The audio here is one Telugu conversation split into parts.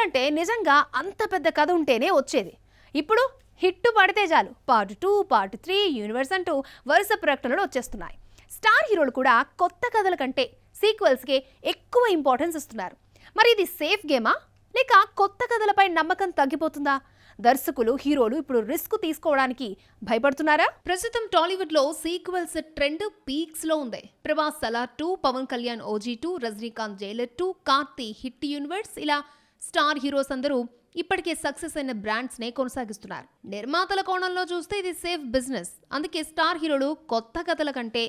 అంటే నిజంగా అంత పెద్ద కథ ఉంటేనే వచ్చేది. ఇప్పుడు హిట్ పడితే చాలు పార్ట్ 2, పార్ట్ 3, యూనివర్స్ అంటూ వరుస ప్రకటనలు వచ్చేస్తున్నాయి. స్టార్ హీరోలు కూడా కొత్త కథల కంటే సీక్వెల్స్కి ఎక్కువ ఇంపార్టెన్స్ ఇస్తున్నారు. మరి ఇది సేఫ్ గేమా లేక కొత్త కథలపై నమ్మకం తగ్గిపోతుందా? దర్శకులు, హీరోలు ఇప్పుడు రిస్క్ తీసుకోవడానికి భయపడుతున్నారా? ప్రస్తుతం టాలీవుడ్ లో సీక్వెల్స్ ట్రెండ్ పీక్స్ లో ఉంది. Prabhas Salaar 2, Pawan Kalyan OG 2, Rajinikanth Jailer 2, Karthi hit universe, ఇలా స్టార్ హీరోస్ అందరూ ఇప్పటికే సక్సెస్ అయిన బ్రాండ్స్ నే కొనసాగిస్తున్నారు. నిర్మాతల కోణంలో చూస్తే ఇది సేఫ్ బిజినెస్. అందుకే స్టార్ హీరోలు కొత్త కథల కంటే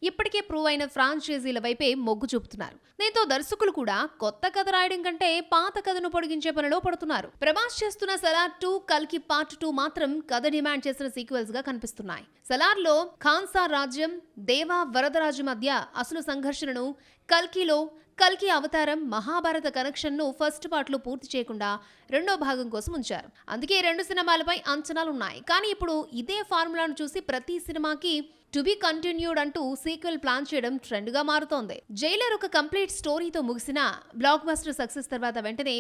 ఇప్పటికే ప్రూవ్ అయిన ఫ్రాంచైజీల వైపే మొగ్గు చూపుతున్నారు. దీంతో దర్శకులు కూడా కొత్త కథ రాయడం కంటే పాత కథను పొడిగించే పనిలో పడుతున్నారు. ప్రభాస్ చేస్తున్న సలార్ 2, కల్కి పార్ట్ 2 మాత్రం కథ డిమాండ్ చేసిన సీక్వెల్స్ గా కనిపిస్తున్నాయి. సలార్ లో ఖాన్సార్ రాజ్యం, దేవా వరదరాజు మధ్య అసలు సంఘర్షణను, కల్కిలో కల్కి అవతారం, మహాభారత కనెక్షన్ ను ఫస్ట్ పార్ట్ లో పూర్తి చేయకుండా రెండో భాగం కోసం ఉంచారు. అందుకే 2 సినిమాలపై అంచనాలు ఉన్నాయి. కానీ ఇప్పుడు ఇదే ఫార్ములాను చూసి ప్రతి సినిమాకి టు బి కంటిన్యూడ్ అంటూ సీక్వెల్ ప్లాన్ చేయడం ట్రెండ్ గా మారుతోంది. జైలర్ ఒక కంప్లీట్ స్టోరీతో ముగిసిన బ్లాక్ బస్టర్ సక్సెస్ తర్వాత వెంటనే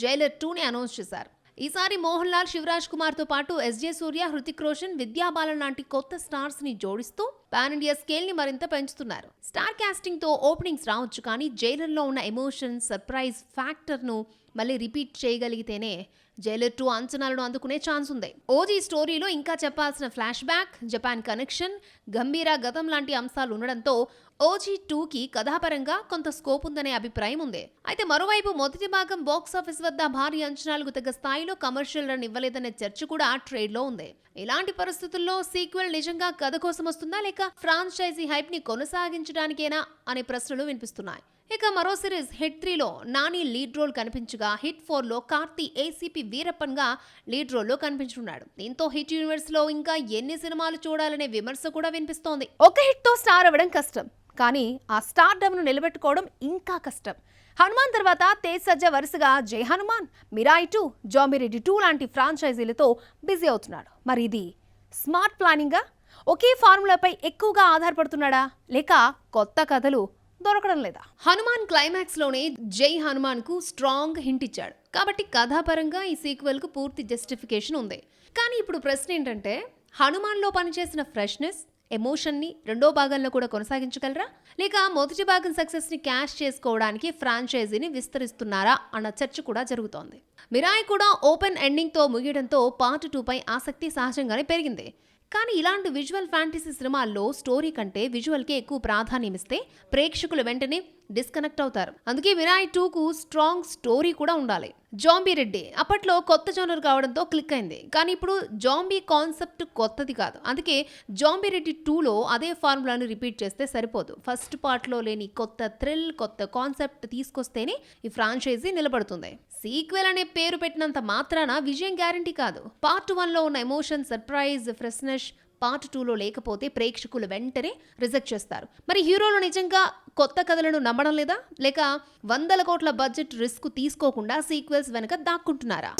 జైలర్ 2 ని అనౌన్స్ చేశారు. ఈసారి మోహన్ లాల్, శివరాజ్ కుమార్ తో పాటు SJ సూర్య, హృతిక్ రోషన్, విద్యా బాలన్ లాంటి కొత్త స్టార్స్ ని జోడిస్తూ పాన్ ఇండియా స్కేల్ ని మరింత పెంచుతున్నారు. స్టార్ కాస్టింగ్ తో ఓపెనింగ్స్ రావచ్చు, కానీ జైలర్ లో ఉన్న ఎమోషన్, సర్ప్రైజ్ ఫ్యాక్టర్ ను మళ్ళీ రిపీట్ చేయగలిగితేనే జైలర్ 2 అంచనాలను అందుకునే ఛాన్స్ ఉంది. OG స్టోరీలో ఇంకా చెప్పాల్సిన ఫ్లాష్ బ్యాక్, జపాన్ కనెక్షన్, గంభీర గతం లాంటి అంశాలు ఉండడంతో OG 2కి కథాపరంగా కొంత స్కోప్ ఉందనే అభిప్రాయం ఉంది. అయితే మరోవైపు మొదటి భాగం బాక్సాఫీస్ వద్ద భారీ అంచనాలకు తగ్గ స్థాయిలో కమర్షియల్ రన్ ఇవ్వలేదనే చర్చ కూడా ట్రేడ్ లో ఉంది. ఇలాంటి పరిస్థితుల్లో సీక్వెల్ నిజంగా కథ కోసం వస్తుందా లేక ఫ్రాంచైజీ హైప్ ని కొనసాగించడానికేనా అనే ప్రశ్నలు వినిపిస్తున్నాయి. ఇక మరో సిరీస్ హిట్ 3లో నాని లీడ్ రోల్ కనిపించగా, హిట్ 4లో కార్తీ ACP వీరప్పన్ గా లీడ్ రోల్ లో కనిపించున్నాడు. దీంతో హిట్ యూనివర్స్ లో ఇంకా ఎన్ని సినిమాలు చూడాలనే విమర్శ కూడా వినిపిస్తోంది. ఒక హిట్ తో స్టార్ అవ్వడం కష్టం, కానీ ఆ స్టార్ డమ్ ను నిలబెట్టుకోవడం ఇంకా కష్టం. హనుమాన్ తర్వాత తేజ్ సజ్జా వరుసగా జై హనుమాన్, మిరాయి 2, జాంబిరెడ్డి 2 లాంటి ఫ్రాంచైజీలతో బిజీ అవుతున్నాడు. మరి ఇది స్మార్ట్ ప్లానింగా? ఒకే ఫార్ములాపై ఎక్కువగా ఆధారపడుతున్నాడా లేక కొత్త కథలు దొరకడం లేదా? హనుమాన్ క్లైమాక్స్ లోనే జై హనుమాన్ కు స్ట్రాంగ్ హింట్ ఇచ్చాడు కాబట్టి కథాపరంగా ఈ సీక్వెల్ కు పూర్తి జస్టిఫికేషన్ ఉంది. కానీ ఇప్పుడు ప్రశ్న ఏంటంటే, హనుమాన్ లో పనిచేసిన ఫ్రెష్నెస్, ఎమోషన్ ని రెండో భాగంలో కూడా కొనసాగించగలరా లేక మొదటి భాగం సక్సెస్ ని క్యాష్ చేసుకోవడానికి ఫ్రాంచైజీని విస్తరిస్తున్నారా అన్న చర్చ కూడా జరుగుతోంది. మిరాయి కూడా ఓపెన్ ఎండింగ్ తో ముగియడంతో పార్ట్ 2 పై ఆసక్తి సహజంగానే పెరిగింది. కానీ ఇలాంటి విజువల్ ఫ్యాంటసీ సినిమాల్లో స్టోరీ కంటే విజువల్కే ఎక్కువ ప్రాధాన్యం ఇస్తే ప్రేక్షకులు వెంటనే డిస్కనెక్ట్ అవుతారు. అందుకే మిరాయి 2కు స్ట్రాంగ్ స్టోరీ కూడా ఉండాలి. జాంబిరెడ్డి అప్పట్లో కొత్త జోనర్ కావడంతో క్లిక్ అయింది, కానీ ఇప్పుడు జాంబీ కాన్సెప్ట్ కొత్తది కాదు. అందుకే జాంబిరెడ్డి 2లో అదే ఫార్ములాను రిపీట్ చేస్తే సరిపోదు. ఫస్ట్ పార్ట్లో లేని కొత్త థ్రిల్, కొత్త కాన్సెప్ట్ తీసుకొస్తేనే ఈ ఫ్రాంచైజీ నిలబడుతుంది. సీక్వెల్ అనే పేరు పెట్టినంత మాత్రాన విజయం గ్యారంటీ కాదు. పార్ట్ 1లో ఉన్న ఎమోషన్, సర్ప్రైజ్, ఫ్రెష్నెస్ పార్ట్ 2లో లేకపోతే ప్రేక్షకులు వెంటనే రిజెక్ట్ చేస్తారు. మరి హీరోలు నిజంగా కొత్త కథలను నమ్మడం లేదా లేక 100 కోట్ల బడ్జెట్ రిస్క్ తీసుకోకుండా సీక్వెల్స్ వెనక దాక్కుంటున్నారా?